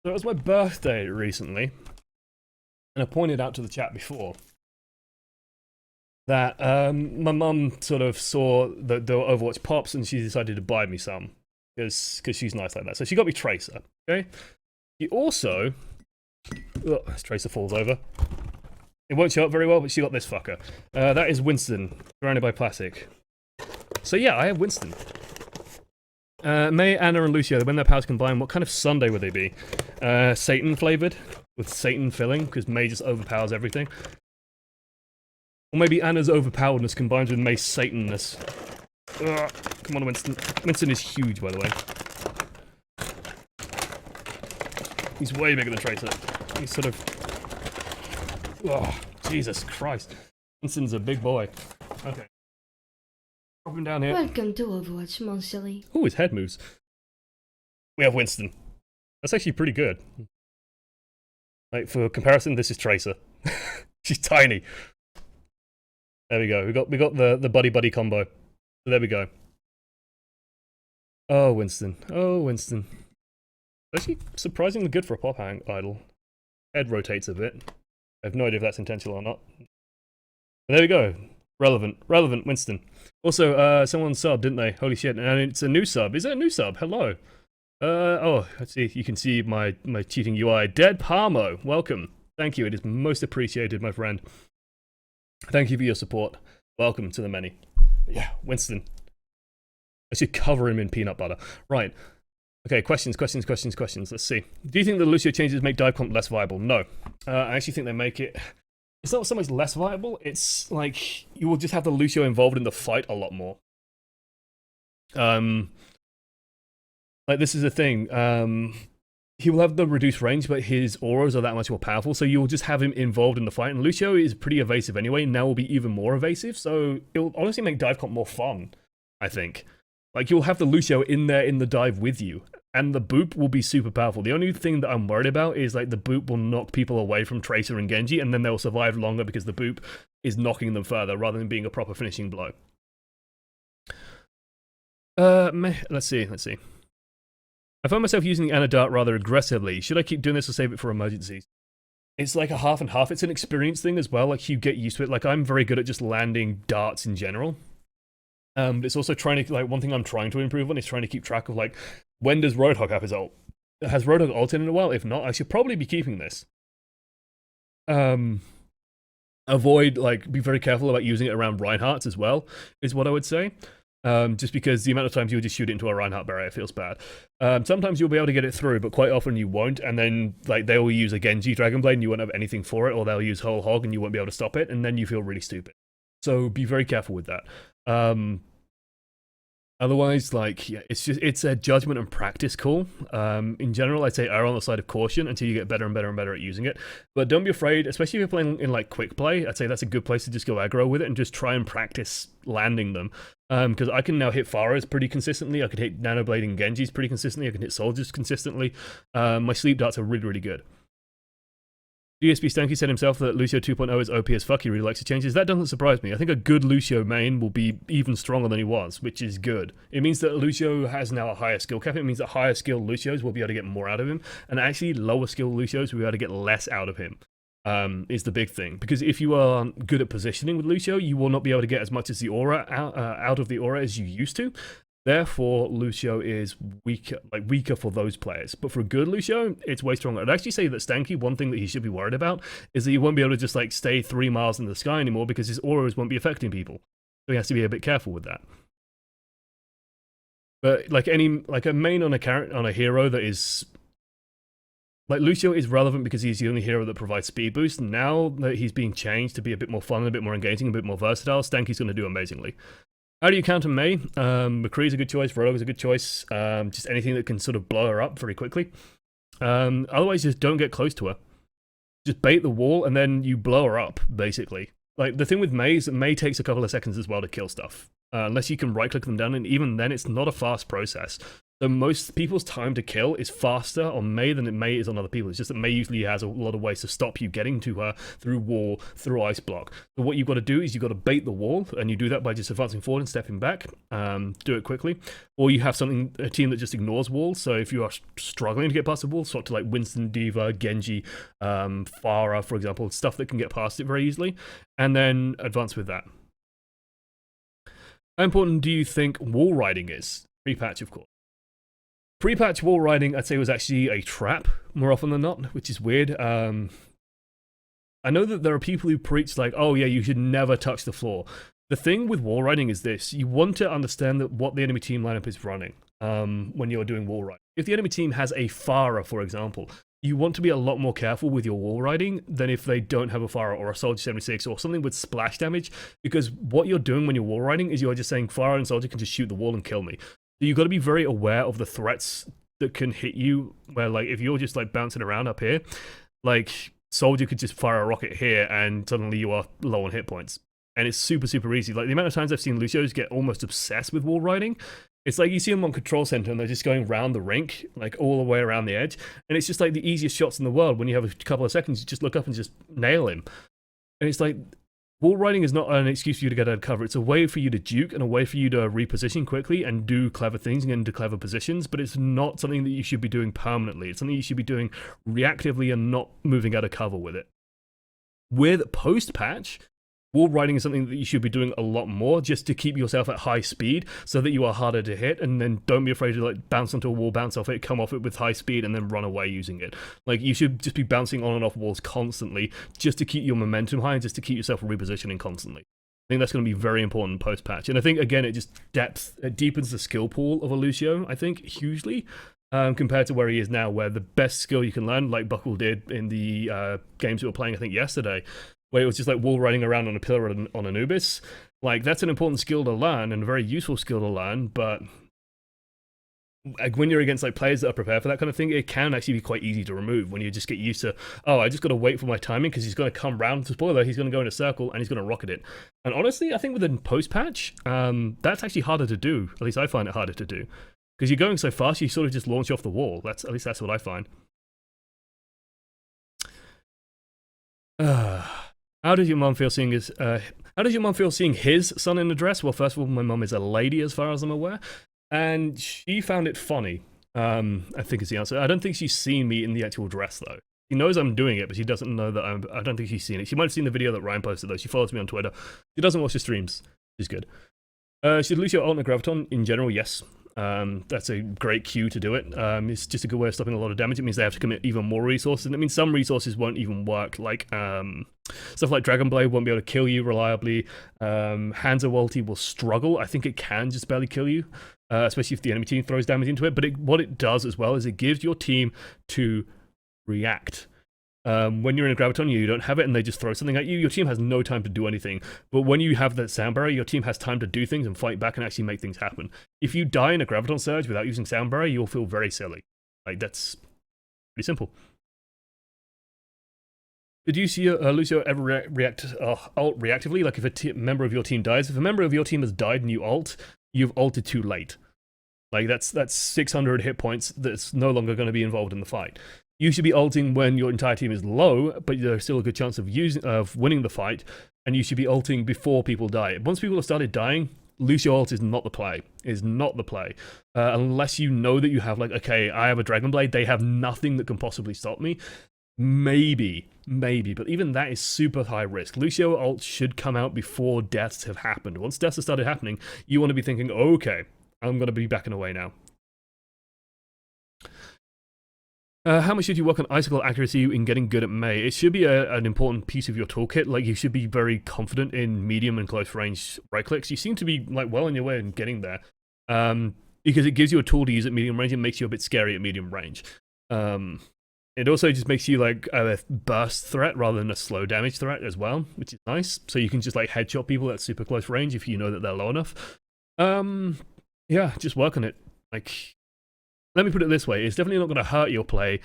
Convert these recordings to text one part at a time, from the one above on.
So it was my birthday recently, and I pointed out to the chat before that my mum sort of saw the Overwatch pops, and she decided to buy me some because she's nice like that. So she got me Tracer. Okay. She also, as Tracer falls over, it won't show up very well, but she got this fucker. That is Winston, surrounded by plastic. So yeah, I have Winston. Mei, Ana, and Lucio, when their powers combine, what kind of sundae would they be? Satan flavored, with Satan filling, because Mei just overpowers everything. Or maybe Anna's overpoweredness combines with Mei's Satanness. Ugh, come on, Winston. Winston is huge, by the way. He's way bigger than Tracer. He's sort of... Oh, Jesus Christ. Winston's a big boy. Okay. Drop him down here. Welcome to Overwatch, Monsilly. Oh, his head moves. We have Winston. That's actually pretty good. Like, for comparison, this is Tracer. She's tiny. There we go. We got the buddy combo. So there we go. Oh, Winston. Oh, Winston. Actually, surprisingly good for a pop idol. Head rotates a bit. I have no idea if that's intentional or not. But there we go. Relevant, Winston. Also, someone subbed, didn't they? Holy shit! And it's a new sub. Is it a new sub? Hello. Oh, let's see. You can see my cheating UI. Dead Palmo, welcome. Thank you. It is most appreciated, my friend. Thank you for your support. Welcome to the many. Yeah, Winston. I should cover him in peanut butter. Right. Okay, questions. Let's see. Do you think the Lucio changes make dive comp less viable? No. I actually think they make it... It's not so much less viable, it's like you will just have the Lucio involved in the fight a lot more. Like this is the thing. He will have the reduced range, but his auras are that much more powerful, so you'll just have him involved in the fight. And Lucio is pretty evasive anyway, now will be even more evasive, so it'll honestly make dive comp more fun, I think. Like, you'll have the Lucio in there in the dive with you, and the boop will be super powerful. The only thing that I'm worried about is, like, the boop will knock people away from Tracer and Genji, and then they'll survive longer because the boop is knocking them further, rather than being a proper finishing blow. Let's see. I find myself using Ana Dart rather aggressively. Should I keep doing this or save it for emergencies? It's like a half and half. It's an experience thing as well. Like, you get used to it. Like, I'm very good at just landing darts in general. But it's also trying to, like, one thing I'm trying to improve on is trying to keep track of, like, when does Roadhog have his ult? Has Roadhog ulted in a while? If not, I should probably be keeping this. Avoid, like, be very careful about using it around Reinhardt's as well, is what I would say. Just because the amount of times you'll just shoot it into a Reinhardt barrier feels bad. Sometimes you'll be able to get it through, but quite often you won't, and then, like, they will use a Genji Dragon Blade and you won't have anything for it, or they'll use Whole Hog and you won't be able to stop it, and then you feel really stupid. So be very careful with that. Otherwise, like, yeah, it's a judgment and practice call. In general, I'd say err on the side of caution until you get better and better at using it. But don't be afraid, especially if you're playing in, like, quick play. I'd say that's a good place to just go aggro with it and just try and practice landing them. Because I can now hit Pharah's pretty consistently. I could hit Nanoblade and Genji's pretty consistently. I can hit Soldiers consistently. My sleep darts are really, really good. GSP Stanky said himself that Lucio 2.0 is OP as fuck, he really likes the changes. That doesn't surprise me. I think a good Lucio main will be even stronger than he was, which is good. It means that Lucio has now a higher skill cap. It means that higher skill Lucios will be able to get more out of him, and actually lower skill Lucios will be able to get less out of him, is the big thing. Because if you are good at positioning with Lucio, you will not be able to get as much as the aura out of the aura as you used to. Therefore, Lucio is weaker for those players. But for a good Lucio, it's way stronger. I'd actually say that Stanky, one thing that he should be worried about is that he won't be able to just, like, stay 3 miles in the sky anymore because his auras won't be affecting people. So he has to be a bit careful with that. But like a main on a hero that is, like, Lucio is relevant because he's the only hero that provides speed boost. Now that he's being changed to be a bit more fun, a bit more engaging, a bit more versatile, Stanky's going to do amazingly. How do you counter Mei? McCree's a good choice, Rogue is a good choice, just anything that can sort of blow her up very quickly. Otherwise, just don't get close to her. Just bait the wall, and then you blow her up, basically. Like, the thing with Mei is that Mei takes a couple of seconds as well to kill stuff. Unless you can right-click them down, and even then, it's not a fast process. So most people's time to kill is faster on Mei than Mei is on other people. It's just that Mei usually has a lot of ways to stop you getting to her through wall, through ice block. So what you've got to do is you've got to bait the wall, and you do that by just advancing forward and stepping back. Do it quickly. Or you have a team that just ignores walls. So if you are struggling to get past the wall, swap to like Winston, Diva, Genji, Pharah, for example, stuff that can get past it very easily, and then advance with that. How important do you think wall riding is? Pre-patch, of course. Pre-patch wall riding, I'd say, was actually a trap more often than not, which is weird. I know that there are people who preach like, oh yeah, you should never touch the floor. The thing with wall riding is this: you want to understand that what the enemy team lineup is running when you're doing wall riding. If the enemy team has a Pharah, for example, you want to be a lot more careful with your wall riding than if they don't have a Pharah or a Soldier 76 or something with splash damage, because what you're doing when you're wall riding is you're just saying Pharah and Soldier can just shoot the wall and kill me. So you've got to be very aware of the threats that can hit you, where like if you're just like bouncing around up here, like Soldier could just fire a rocket here and suddenly you are low on hit points. And it's super, super easy. Like the amount of times I've seen Lucios get almost obsessed with wall riding, it's like you see them on control center and they're just going around the rink, like all the way around the edge. And it's just like the easiest shots in the world. When you have a couple of seconds, you just look up and just nail him. And it's like, wall riding is not an excuse for you to get out of cover. It's a way for you to juke and a way for you to reposition quickly and do clever things and get into clever positions, but it's not something that you should be doing permanently. It's something you should be doing reactively and not moving out of cover with it. With post-patch, wall riding is something that you should be doing a lot more just to keep yourself at high speed so that you are harder to hit, and then don't be afraid to like bounce onto a wall, bounce off it, come off it with high speed, and then run away using it. Like you should just be bouncing on and off walls constantly just to keep your momentum high and just to keep yourself repositioning constantly. I think that's going to be very important post-patch. And I think, again, it deepens the skill pool of a Lucio, I think, hugely. Compared to where he is now, where the best skill you can learn, like Buckle did in the games we were playing, I think, yesterday, where it was just like wall riding around on a pillar on Anubis. Like, that's an important skill to learn and a very useful skill to learn, but when you're against like players that are prepared for that kind of thing, it can actually be quite easy to remove when you just get used to, oh, I just got to wait for my timing because he's going to come round. Spoiler, he's going to go in a circle and he's going to rocket it. And honestly, I think within post-patch, that's actually harder to do. At least I find it harder to do. Because you're going so fast, you sort of just launch off the wall. At least that's what I find. How does your mum feel seeing his son in a dress? Well, first of all, my mum is a lady as far as I'm aware. And she found it funny, I think is the answer. I don't think she's seen me in the actual dress, though. She knows I'm doing it, but she doesn't know that I don't think she's seen it. She might have seen the video that Ryan posted, though. She follows me on Twitter. She doesn't watch the streams. She's good. Should Lucio ult Graviton? In general, yes. That's a great cue to do it. It's just a good way of stopping a lot of damage. It means they have to commit even more resources. And it means some resources won't even work. Like, stuff like Dragon Blade won't be able to kill you reliably. Hanzo ulti will struggle. I think it can just barely kill you. Especially if the enemy team throws damage into it. But what it does as well is it gives your team to react. When you're in a Graviton, you don't have it, and they just throw something at you. Your team has no time to do anything. But when you have that sound barrier, your team has time to do things and fight back and actually make things happen. If you die in a Graviton surge without using sound barrier, you'll feel very silly. Like, that's pretty simple. Did you see Lucio ever react ult reactively? Like, if a member of your team dies, if a member of your team has died and you ult, you've ulted too late. Like, that's 600 hit points that's no longer going to be involved in the fight. You should be ulting when your entire team is low, but there's still a good chance of winning the fight, and you should be ulting before people die. Once people have started dying, Lucio ult is not the play. Unless you know that you have, like, okay, I have a Dragon Blade, they have nothing that can possibly stop me. Maybe, but even that is super high risk. Lucio ult should come out before deaths have happened. Once deaths have started happening, you want to be thinking, okay, I'm going to be backing away now. How much should you work on icicle accuracy in getting good at Mei? It should be an important piece of your toolkit. Like, you should be very confident in medium and close range right clicks. You seem to be like well on your way in getting there, because it gives you a tool to use at medium range and makes you a bit scary at medium range. It also just makes you like a burst threat rather than a slow damage threat as well, which is nice. So you can just like headshot people at super close range if you know that they're low enough. Yeah, just work on it. Like, let me put it this way, it's definitely not going to hurt your play,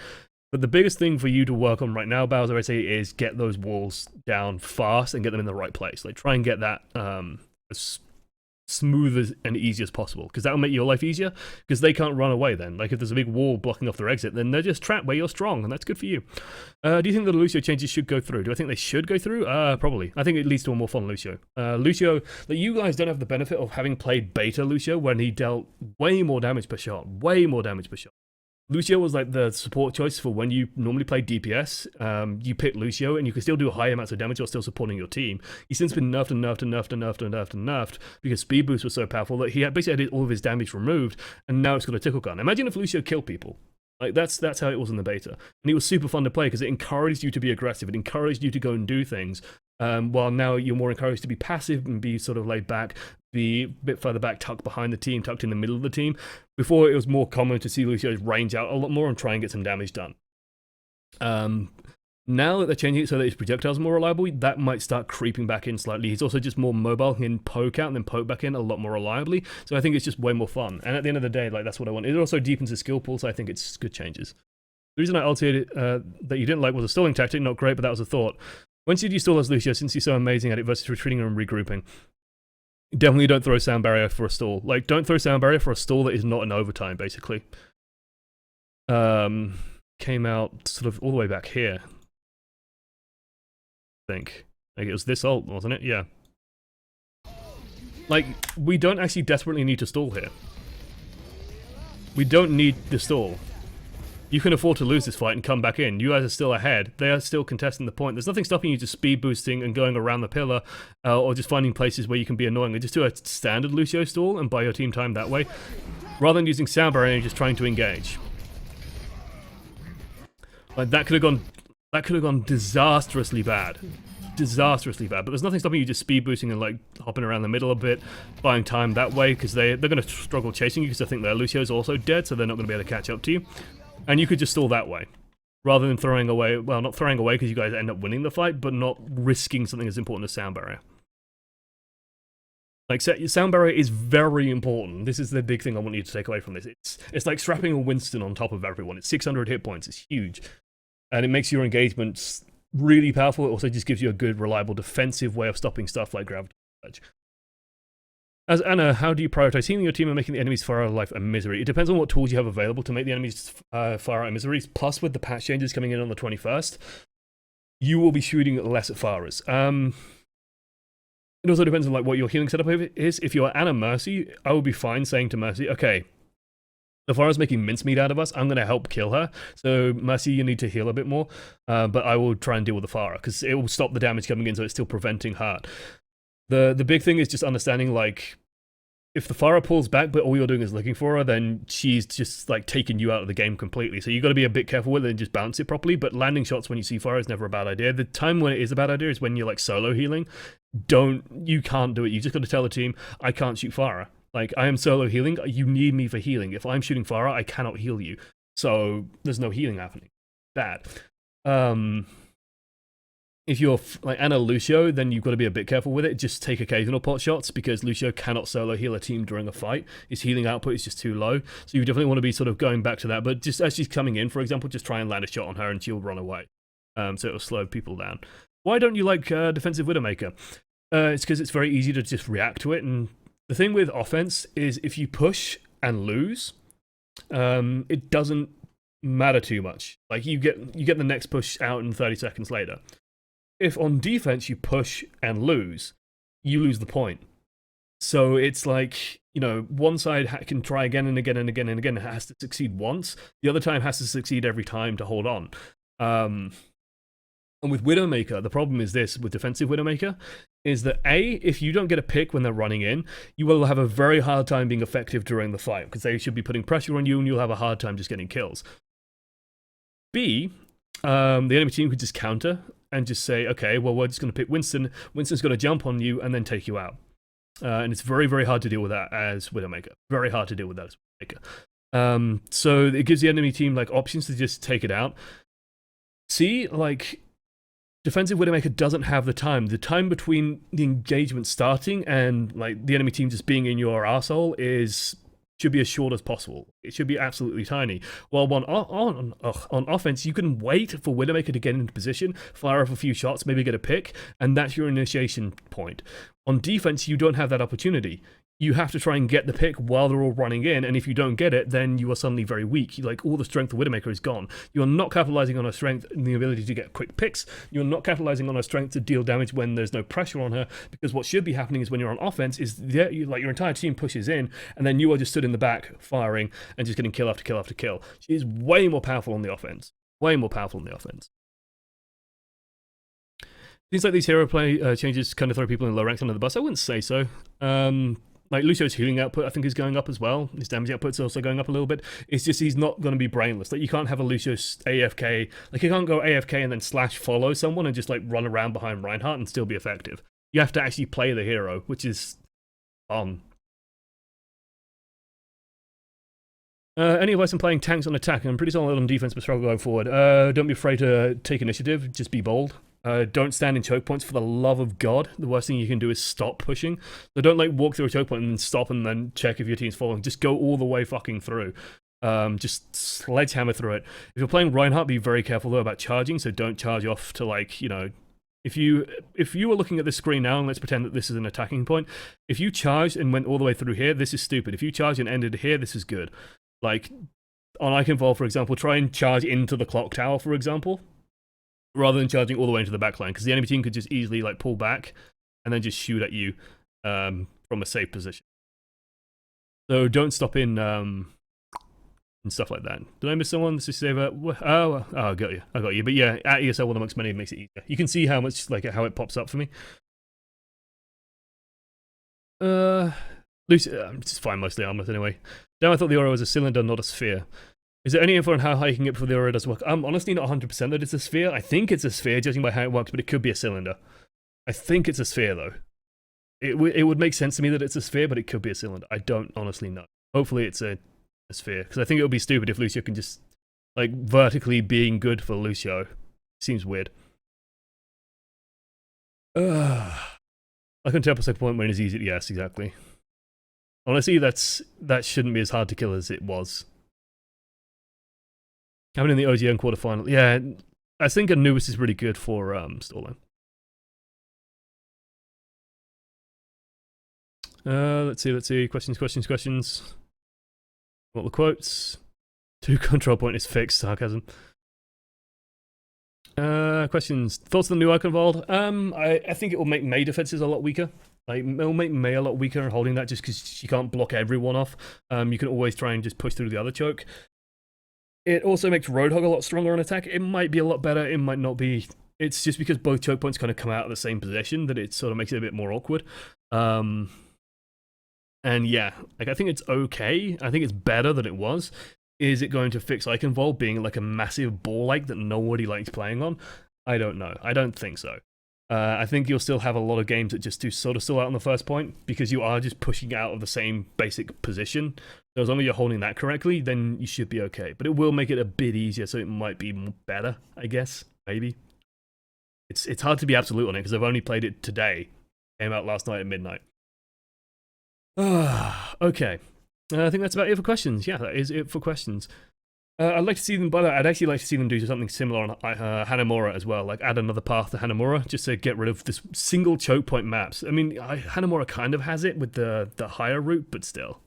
but the biggest thing for you to work on right now, Bowser, I say, is get those walls down fast and get them in the right place. Like, try and get that as smooth and easy as possible, because that will make your life easier, because they can't run away then. Like if there's a big wall blocking off their exit, then they're just trapped where you're strong, and that's good for you. Do you think the Lucio changes should go through? Do I think they should go through? Probably. I think it leads to a more fun Lucio. Lucio, like, you guys don't have the benefit of having played beta Lucio when he dealt way more damage per shot. Way more damage per shot. Lucio was like the support choice for when you normally play DPS. You pick Lucio and you can still do high amounts of damage while still supporting your team. He's since been nerfed and nerfed and nerfed and nerfed and nerfed and nerfed because speed boost was so powerful that he had basically had all of his damage removed, and now it's got a tickle gun. Imagine if Lucio killed people. Like that's how it was in the beta. And it was super fun to play because it encouraged you to be aggressive. It encouraged you to go and do things. While now you're more encouraged to be passive and be sort of laid back, be a bit further back, tucked behind the team, tucked in the middle of the team. Before, it was more common to see Lucio range out a lot more and try and get some damage done. Now that they're changing it so that his projectiles are more reliable, that might start creeping back in slightly. He's also just more mobile, he can poke out and then poke back in a lot more reliably. So I think it's just way more fun. And at the end of the day, like, that's what I want. It also deepens the skill pool, so I think it's good changes. The reason I ulted that you didn't like was a stalling tactic. Not great, but that was a thought. When should you stall as Lucio, since he's so amazing at it versus retreating and regrouping? Definitely don't throw sound barrier for a stall. Like, don't throw sound barrier for a stall that is not an overtime, basically. Came out sort of all the way back here. I think. Like, it was this ult, wasn't it? Yeah. Like, we don't actually desperately need to stall here. We don't need the stall. You can afford to lose this fight and come back in. You guys are still ahead. They are still contesting the point. There's nothing stopping you just speed boosting and going around the pillar, or just finding places where you can be annoying. Just do a standard Lucio stall and buy your team time that way, rather than using sound barrier and just trying to engage. Like, that could have gone disastrously bad. Disastrously bad. But there's nothing stopping you just speed boosting and like hopping around the middle a bit, buying time that way, because they're going to struggle chasing you because I think their Lucio is also dead, so they're not going to be able to catch up to you. And you could just stall that way, rather than throwing away, well, not throwing away because you guys end up winning the fight, but not risking something as important as sound barrier. Like, sound barrier is very important. This is the big thing I want you to take away from this. It's like strapping a Winston on top of everyone. It's 600 hit points. It's huge. And it makes your engagements really powerful. It also just gives you a good, reliable defensive way of stopping stuff like gravity surge. As Ana, how do you prioritize healing your team and making the enemy's fire life a misery? It depends on what tools you have available to make the enemy's fire a misery. Plus, with the patch changes coming in on the 21st, you will be shooting less at Farahs. It also depends on like what your healing setup is. If you're Ana Mercy, I would be fine saying to Mercy, okay, the Farah's making mincemeat out of us. I'm going to help kill her. So Mercy, you need to heal a bit more. But I will try and deal with the Farah because it will stop the damage coming in, so it's still preventing hurt. The big thing is just understanding, like, if the Farah pulls back but all you're doing is looking for her, then she's just like taking you out of the game completely. So you got to be a bit careful with it and just bounce it properly. But landing shots when you see Farah is never a bad idea. The time when it is a bad idea is when you're like solo healing. You can't do it. You just got to tell the team, I can't shoot Farah. Like, I am solo healing. You need me for healing. If I'm shooting Farah, I cannot heal you. So there's no healing happening. Bad. If you're like Ana Lucio, then you've got to be a bit careful with it. Just take occasional pot shots because Lucio cannot solo heal a team during a fight. His healing output is just too low. So you definitely want to be sort of going back to that. But just as she's coming in, for example, just try and land a shot on her and she'll run away. So it'll slow people down. Why don't you like defensive Widowmaker? It's because it's very easy to just react to it. And the thing with offense is if you push and lose, it doesn't matter too much. Like, you get the next push out in 30 seconds later. If on defense you push and lose, you lose the point. So it's like, you know, one side can try again and again and again and again. It has to succeed once. The other time has to succeed every time to hold on. And with Widowmaker, the problem is this, with defensive Widowmaker, is that A, if you don't get a pick when they're running in, you will have a very hard time being effective during the fight, because they should be putting pressure on you and you'll have a hard time just getting kills. B, the enemy team could just counter and just say, okay, well, we're just going to pick Winston. Winston's going to jump on you and then take you out. And it's very, very hard to deal with that as Widowmaker. Very hard to deal with that as Widowmaker. So it gives the enemy team like options to just take it out. See, like, defensive Widowmaker doesn't have the time. The time between the engagement starting and like the enemy team just being in your arsehole should be as short as possible. It should be absolutely tiny. While on offense, you can wait for Widowmaker to get into position, fire off a few shots, maybe get a pick, and that's your initiation point. On defense, you don't have that opportunity. you have to try and get the pick while they're all running in, and if you don't get it, then you are suddenly very weak. Like, all the strength of Widowmaker is gone. You are not capitalizing on her strength and the ability to get quick picks. You're not capitalizing on her strength to deal damage when there's no pressure on her, because what should be happening is when you're on offense is like your entire team pushes in, and then you are just stood in the back firing and just getting kill after kill after kill. She is way more powerful on the offense. Way more powerful on the offense. Seems like these hero play changes kind of throw people in low ranks under the bus. I wouldn't say so. Like, Lucio's healing output, I think, is going up as well. His damage output's also going up a little bit. It's just he's not going to be brainless. Like, you can't have a Lucio AFK. Like, you can't go AFK and then slash follow someone and just, like, run around behind Reinhardt and still be effective. You have to actually play the hero, which is fun. Any advice on playing tanks on attack? I'm pretty solid on defense, but struggle going forward. Don't be afraid to take initiative. Just be bold. Don't stand in choke points for the love of God. The worst thing you can do is stop pushing. So don't like walk through a choke point and then stop and then check if your team's following. Just go all the way fucking through. Just sledgehammer through it. If you're playing Reinhardt, be very careful though about charging. So don't charge off to, like, you know, if you were looking at this screen now, and let's pretend that this is an attacking point. If you charged and went all the way through here, this is stupid. If you charged and ended here, this is good. Like on Iconvolve, for example, try and charge into the clock tower, for example, rather than charging all the way into the backline, because the enemy team could just easily like pull back and then just shoot at you from a safe position. So don't stop in and stuff like that. Did I miss someone? This is Saver. Oh, I got you. I got you. But yeah, at ESL OneAmongstMany makes it easier. You can see how much, like, how it pops up for me. Lucio, it's fine, mostly armless anyway. Now I thought the aura was a cylinder, not a sphere. Is there any info on how high you can get before the aura does work? I'm honestly not 100% that it's a sphere. I think it's a sphere, judging by how it works, but it could be a cylinder. I think it's a sphere, though. It would make sense to me that it's a sphere, but it could be a cylinder. I don't honestly know. Hopefully it's a sphere, because I think it would be stupid if Lucio can just, like, vertically being good for Lucio. Seems weird. I can tell per second point when it's easy. Yes, exactly. Honestly, that shouldn't be as hard to kill as it was. Having in the OGN quarterfinal. Yeah, I think Anubis is really good for stalling. Let's see. Questions. What the quotes? 2 control point is fixed. Sarcasm. Questions. Thoughts on the new Iconvolve? I think it will make Mei defenses a lot weaker. Like, it'll make Mei a lot weaker in holding that, just because she can't block everyone off. You can always try and just push through the other choke. It also makes Roadhog a lot stronger on attack. It might be a lot better, it might not be. It's just because both choke points kind of come out of the same position that it sort of makes it a bit more awkward. And yeah, like, I think it's okay. I think it's better than it was. Is it going to fix Iconvolve being like a massive ball like that nobody likes playing on? I don't know. I don't think so. I think you'll still have a lot of games that just do sort of still out on the first point, because you are just pushing out of the same basic position. So as long as you're holding that correctly, then you should be okay. But it will make it a bit easier, so it might be better, I guess. Maybe. It's hard to be absolute on it, because I've only played it today. Came out last night at midnight. Okay. I think that's about it for questions. Yeah, that is it for questions. I'd like to see them, by that, I'd actually like to see them do something similar on Hanamura as well, like add another path to Hanamura, just to get rid of this single choke point maps. I mean, Hanamura kind of has it with the higher route, but still.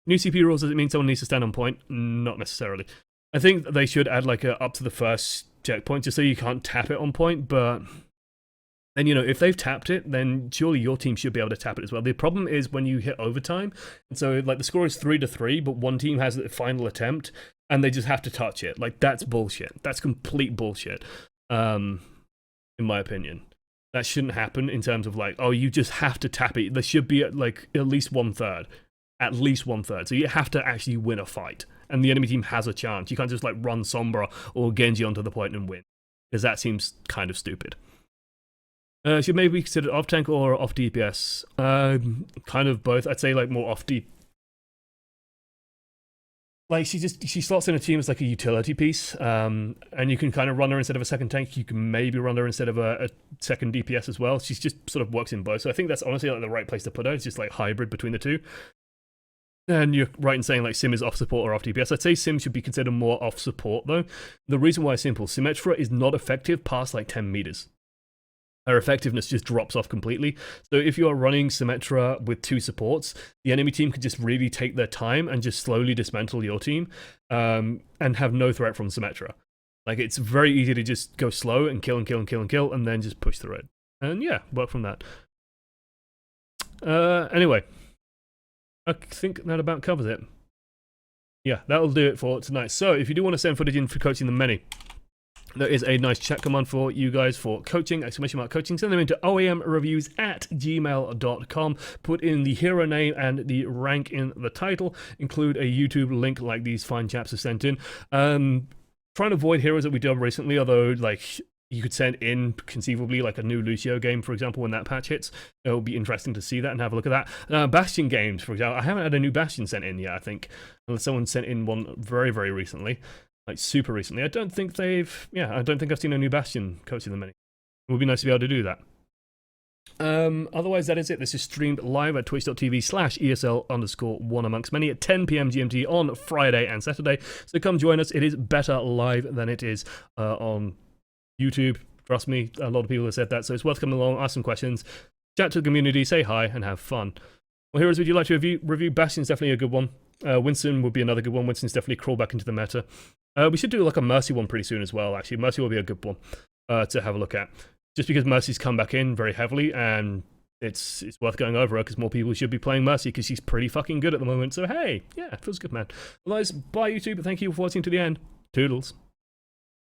New CP rules, does it mean someone needs to stand on point? Not necessarily. I think they should add like a up to the first checkpoint, just so you can't tap it on point, but then, you know, if they've tapped it, then surely your team should be able to tap it as well. The problem is when you hit overtime, and so like the score is 3-3, but one team has the final attempt, and they just have to touch it. Like, that's bullshit. That's complete bullshit, in my opinion. That shouldn't happen in terms of like, oh, you just have to tap it. There should be like at least 1/3. At least 1/3. So you have to actually win a fight, and the enemy team has a chance. You can't just like run Sombra or Genji onto the point and win, because that seems kind of stupid. Should maybe be considered off tank or off DPS? Kind of both. I'd say like more off DPS. Like, she slots in a team as like a utility piece, and you can kind of run her instead of a second tank. You can maybe run her instead of a second DPS as well. She's just sort of works in both. So I think that's honestly like the right place to put her. It's just like hybrid between the two. And you're right in saying like Sim is off support or off DPS. I'd say Sim should be considered more off support though. The reason why is simple. Symmetra is not effective past like 10 meters. her effectiveness just drops off completely. So if you are running Symmetra with 2 supports, the enemy team can just really take their time and just slowly dismantle your team, and have no threat from Symmetra. Like, it's very easy to just go slow and kill and kill and kill and kill, and then just push through it. And yeah, work from that. Anyway, I think that about covers it. Yeah, that'll do it for tonight. So if you do want to send footage in for coaching the many, there is a nice chat command for you guys for coaching, !coaching. Send them into oamreviews@gmail.com. Put in the hero name and the rank in the title. Include a YouTube link like these fine chaps have sent in. Trying to avoid heroes that we've done recently, although, like, you could send in, conceivably, like a new Lucio game, for example, when that patch hits. It will be interesting to see that and have a look at that. Bastion games, for example. I haven't had a new Bastion sent in yet, I think. Unless someone sent in one very, very recently. Like, super recently. I don't think I've seen a new Bastion coaching the many. It would be nice to be able to do that. Otherwise, that is it. This is streamed live at twitch.tv/ESL_OneAmongstMany at 10 PM GMT on Friday and Saturday. So come join us. It is better live than it is on YouTube. Trust me, a lot of people have said that, so it's worth coming along, ask some questions, chat to the community, say hi, and have fun. Well, heroes, would you like to review? Bastion's definitely a good one. Winston would be another good one. Winston's definitely crawl back into the meta. We should do like a Mercy one pretty soon as well, actually. Mercy will be a good one to have a look at. Just because Mercy's come back in very heavily, and it's worth going over her, because more people should be playing Mercy, because she's pretty fucking good at the moment. So hey, yeah, it feels good, man. Otherwise, bye YouTube, thank you for watching to the end. Toodles.